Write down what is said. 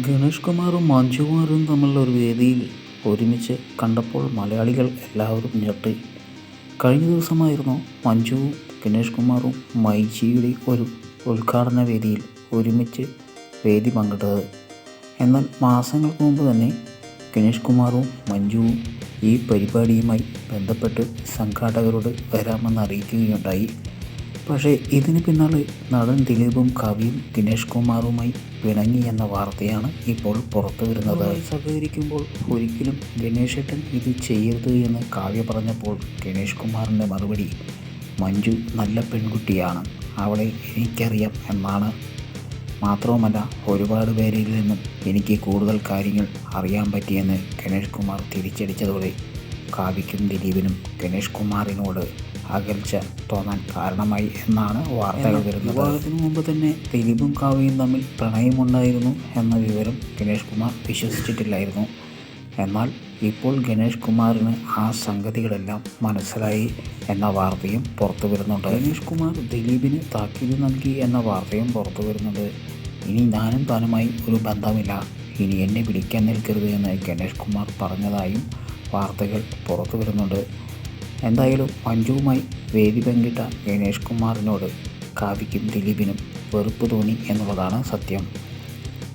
ഗണേഷ് കുമാറും മഞ്ജു വാര്യരും തമ്മിലുള്ള ഒരു വേദിയിൽ ഒരുമിച്ച് കണ്ടപ്പോൾ മലയാളികൾ എല്ലാവരും ഞെട്ടി. കഴിഞ്ഞ ദിവസമായിരുന്നു മഞ്ജുവും ഗണേഷ് കുമാറും മൈജിയുടെ ഒരു ഉദ്ഘാടന വേദിയിൽ ഒരുമിച്ച് വേദി പങ്കിട്ടത്. എന്നാൽ മാസങ്ങൾക്ക് മുമ്പ് തന്നെ ഗണേഷ് കുമാറും മഞ്ജുവും ഈ പരിപാടിയുമായി ബന്ധപ്പെട്ട് സംഘാടകരോട് വരാമെന്ന് അറിയിക്കുകയുണ്ടായി. പക്ഷേ ഇതിന് പിന്നാലെ നടൻ ദിലീപും കാവ്യയും ഗണേഷ് കുമാറുമായി പിണങ്ങി എന്ന വാർത്തയാണ് ഇപ്പോൾ പുറത്തു വരുന്നത്. സഹകരിക്കുമ്പോൾ ഒരിക്കലും ഗണേശേട്ടൻ ഇത് ചെയ്യരുത് എന്ന് കാവ്യ പറഞ്ഞപ്പോൾ ഗണേഷ് കുമാറിൻ്റെ മറുപടി, മഞ്ജു നല്ല പെൺകുട്ടിയാണ്, അവളെ എനിക്കറിയാം എന്നാണ്. മാത്രവുമല്ല, ഒരുപാട് പേരിൽ നിന്നും എനിക്ക് കൂടുതൽ കാര്യങ്ങൾ അറിയാൻ പറ്റിയെന്ന് ഗണേഷ് കുമാർ തിരിച്ചടിച്ചതോടെ കാവ്യയ്ക്കും ദിലീപിനും ഗണേഷ് കുമാറിനോട് അകൽച്ച തോന്നാൻ കാരണമായി എന്നാണ് വാർത്തകൾ വരുന്നത്. വിവാഹത്തിന് മുമ്പ് തന്നെ ദിലീപും കാവ്യയും തമ്മിൽ പ്രണയമുണ്ടായിരുന്നു എന്ന വിവരം ഗണേഷ് കുമാർ വിശ്വസിച്ചിട്ടില്ലായിരുന്നു. എന്നാൽ ഇപ്പോൾ ഗണേഷ് കുമാറിന് ആ സംഗതികളെല്ലാം മനസ്സിലായി എന്ന വാർത്തയും പുറത്തു വരുന്നുണ്ട്. ഗണേഷ് കുമാർ ദിലീപിന് താക്കീത് നൽകി എന്ന വാർത്തയും പുറത്തു വരുന്നുണ്ട്. ഇനി ഞാനും താനുമായി ഒരു ബന്ധമില്ല, ഇനി എന്നെ വിളിക്കാൻ നിൽക്കരുത് എന്ന് ഗണേഷ് കുമാർ പറഞ്ഞതായും വാർത്തകൾ പുറത്തു വരുന്നുണ്ട്. എന്തായാലും മഞ്ജുവുമായി വേദി പങ്കിട്ട ഗണേഷ് കുമാറിനോട് കാവ്യയ്ക്കും ദിലീപിനും വെറുപ്പ് തോന്നി എന്നുള്ളതാണ് സത്യം.